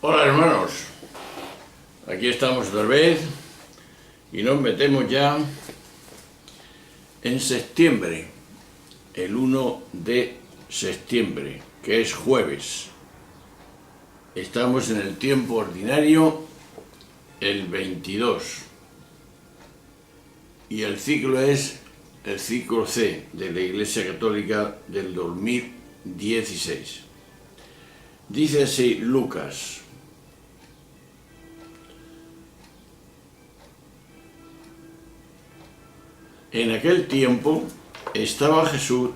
Hola hermanos, aquí estamos otra vez y nos metemos ya en septiembre, el 1 de septiembre, que es jueves. Estamos en el tiempo ordinario, el 22, y el ciclo es el ciclo C de la Iglesia Católica del 2016. Dice así Lucas: en aquel tiempo estaba Jesús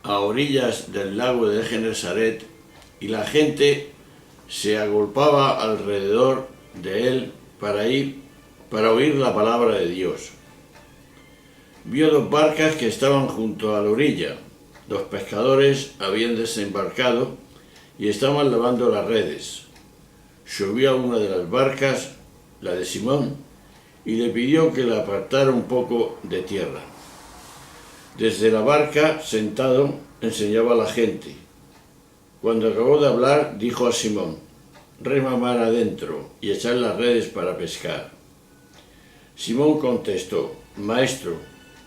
a orillas del lago de Genesaret y la gente se agolpaba alrededor de él para oír la palabra de Dios. Vio dos barcas que estaban junto a la orilla. Los pescadores habían desembarcado y estaban lavando las redes. Subió a una de las barcas, la de Simón, y le pidió que la apartara un poco de tierra. Desde la barca, sentado, enseñaba a la gente. Cuando acabó de hablar, dijo a Simón: rema mar adentro y echad las redes para pescar. Simón contestó: Maestro,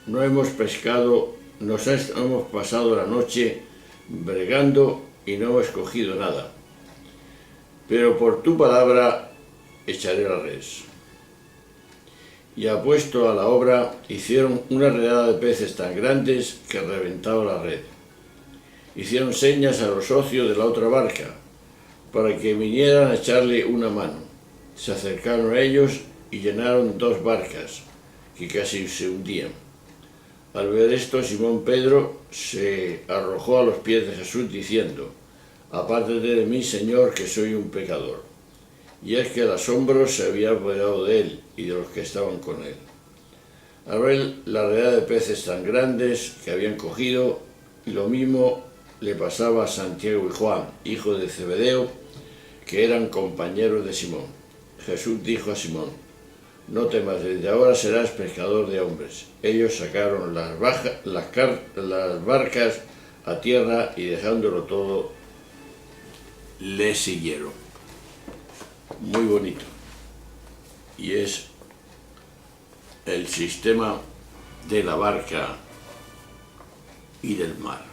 no hemos pescado, hemos pasado la noche bregando y no hemos cogido nada. Pero por tu palabra echaré la red. Y apuesto a la obra, hicieron una redada de peces tan grandes que reventaba la red. Hicieron señas a los socios de la otra barca, para que vinieran a echarle una mano. Se acercaron a ellos y llenaron dos barcas, que casi se hundían. Al ver esto, Simón Pedro se arrojó a los pies de Jesús diciendo: apártate de mí, Señor, que soy un pecador. Y es que el asombro se había apoderado de él y de los que estaban con él. Al ver la redada de peces tan grandes que habían cogido, y lo mismo le pasaba a Santiago y Juan, hijos de Zebedeo, que eran compañeros de Simón. Jesús dijo a Simón: no temas, desde ahora serás pescador de hombres. Ellos sacaron las barcas a tierra y dejándolo todo, le siguieron. Muy bonito. Y es el sistema de la barca y del mar.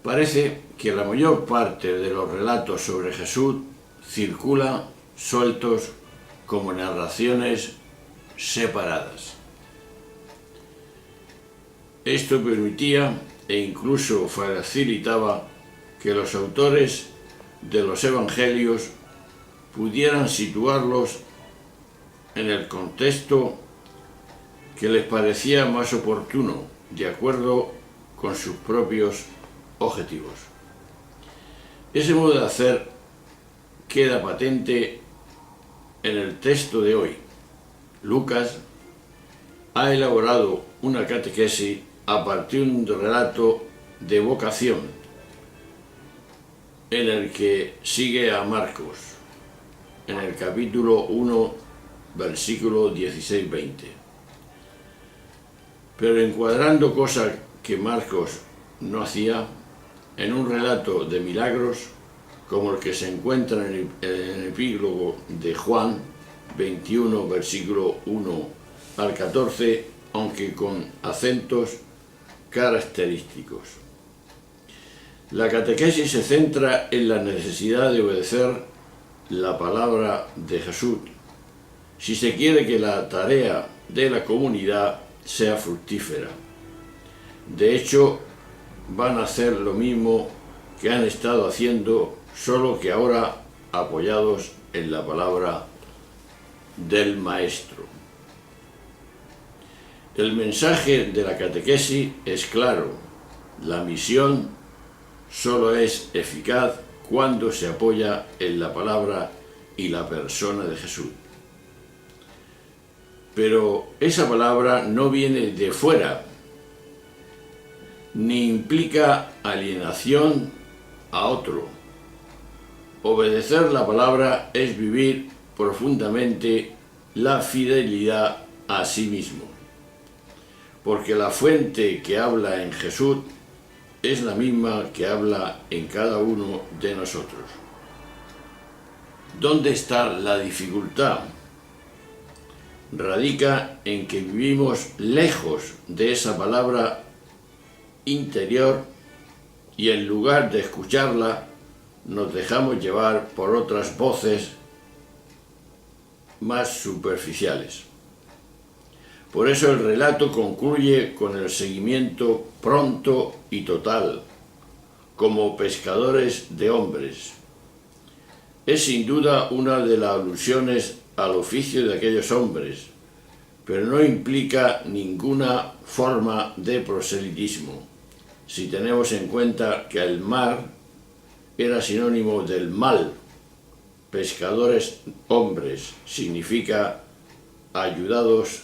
Parece que la mayor parte de los relatos sobre Jesús circulan sueltos como narraciones separadas. Esto permitía e incluso facilitaba que los autores de los evangelios pudieran situarlos en el contexto que les parecía más oportuno, de acuerdo con sus propios objetivos. Ese modo de hacer queda patente en el texto de hoy. Lucas ha elaborado una catequesis a partir de un relato de vocación en el que sigue a Marcos, en el capítulo 1, versículo 16-20. Pero encuadrando cosas que Marcos no hacía, en un relato de milagros, como el que se encuentra en el epílogo de Juan 21, versículo 1 al 14, aunque con acentos característicos. La catequesis se centra en la necesidad de obedecer la palabra de Jesús, si se quiere que la tarea de la comunidad sea fructífera. De hecho, van a hacer lo mismo que han estado haciendo, solo que ahora apoyados en la palabra del Maestro. El mensaje de la catequesis es claro: la misión solo es eficaz cuando se apoya en la palabra y la persona de Jesús. Pero esa palabra no viene de fuera, ni implica alienación a otro. Obedecer la palabra es vivir profundamente la fidelidad a sí mismo, porque la fuente que habla en Jesús es la misma que habla en cada uno de nosotros. ¿Dónde está la dificultad? Radica en que vivimos lejos de esa palabra interior y en lugar de escucharla nos dejamos llevar por otras voces más superficiales. Por eso el relato concluye con el seguimiento pronto y total, como pescadores de hombres. Es sin duda una de las alusiones al oficio de aquellos hombres, pero no implica ninguna forma de proselitismo, si tenemos en cuenta que el mar era sinónimo del mal. Pescadores hombres significa ayudarlos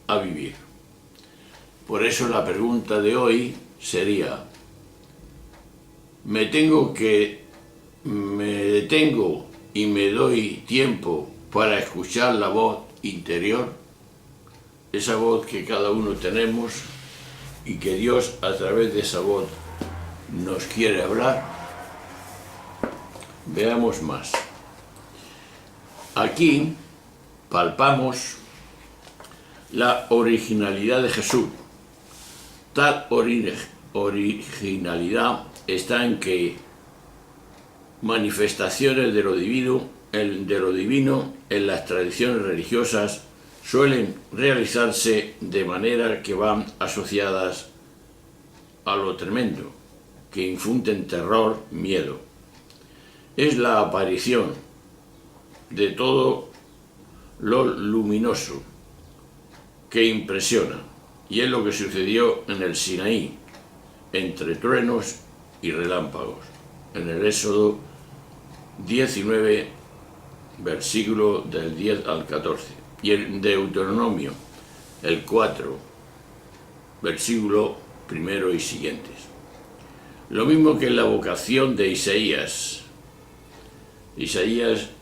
a vivir. Por eso la pregunta de hoy sería: ¿me detengo y me doy tiempo para escuchar la voz interior? Esa voz que cada uno tenemos y que Dios a través de esa voz nos quiere hablar. Veamos más. Aquí palpamos la originalidad de Jesús. Tal originalidad está en que manifestaciones de lo divino en las tradiciones religiosas suelen realizarse de manera que van asociadas a lo tremendo, que infunden terror, miedo. Es la aparición de todo lo luminoso que impresiona, y es lo que sucedió en el Sinaí, entre truenos y relámpagos, en el Éxodo 19, versículo del 10 al 14, y en Deuteronomio, el 4, versículo primero y siguientes. Lo mismo que en la vocación de Isaías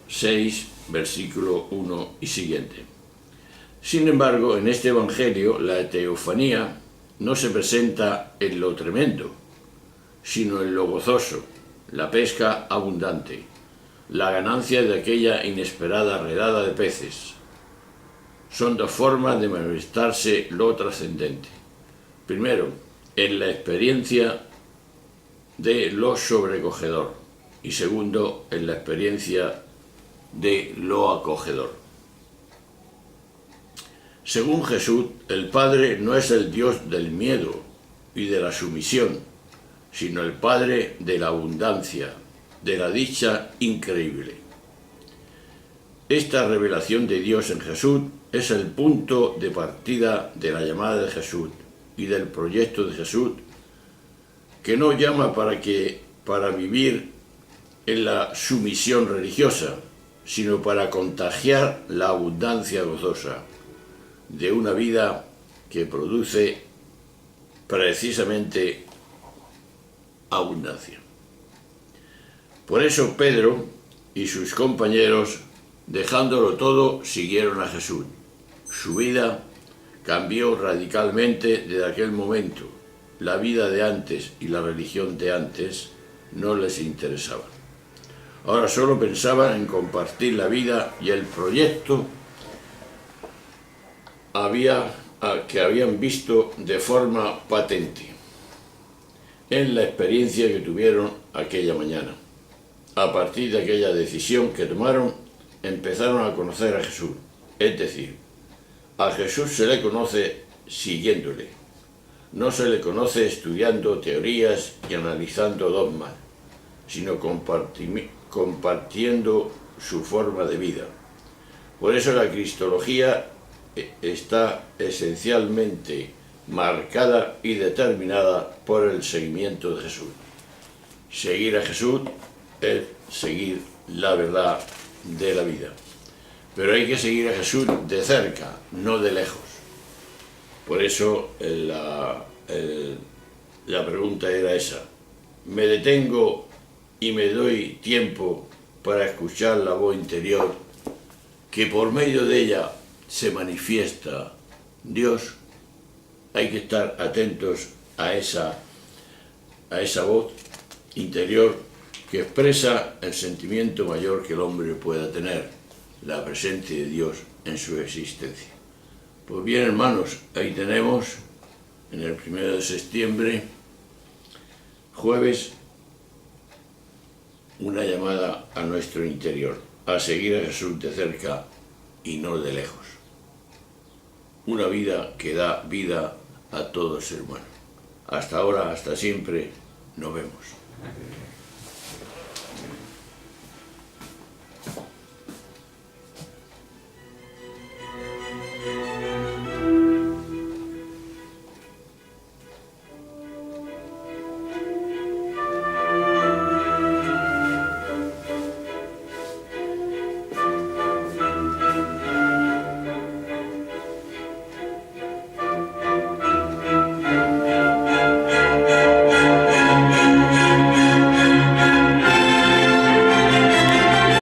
6, versículo 1 y siguiente. Sin embargo, en este Evangelio, la teofanía no se presenta en lo tremendo, sino en lo gozoso, la pesca abundante, la ganancia de aquella inesperada redada de peces. Son dos formas de manifestarse lo trascendente. Primero, en la experiencia de lo sobrecogedor, y segundo, en la experiencia de lo acogedor. Según Jesús, el Padre no es el Dios del miedo y de la sumisión, sino el Padre de la abundancia, de la dicha increíble. Esta revelación de Dios en Jesús es el punto de partida de la llamada de Jesús y del proyecto de Jesús, que no llama para vivir en la sumisión religiosa, sino para contagiar la abundancia gozosa de una vida que produce precisamente abundancia. Por eso Pedro y sus compañeros, dejándolo todo, siguieron a Jesús. Su vida cambió radicalmente desde aquel momento. La vida de antes y la religión de antes no les interesaba. Ahora solo pensaban en compartir la vida y el proyecto que habían visto de forma patente en la experiencia que tuvieron aquella mañana. A partir de aquella decisión que tomaron, empezaron a conocer a Jesús. Es decir, a Jesús se le conoce siguiéndole. No se le conoce estudiando teorías y analizando dogmas, sino compartiendo su forma de vida. Por eso la cristología está esencialmente marcada y determinada por el seguimiento de Jesús. Seguir a Jesús es seguir la verdad de la vida. Pero hay que seguir a Jesús de cerca, no de lejos. Por eso la pregunta era esa. ¿Me detengo y me doy tiempo para escuchar la voz interior, que por medio de ella se manifiesta Dios? Hay que estar atentos a esa voz interior que expresa el sentimiento mayor que el hombre pueda tener, la presencia de Dios en su existencia. Pues bien, hermanos, ahí tenemos, en el 1 de septiembre, jueves, una llamada a nuestro interior, a seguir a Jesús de cerca y no de lejos. Una vida que da vida a todo ser humano. Hasta ahora, hasta siempre, nos vemos.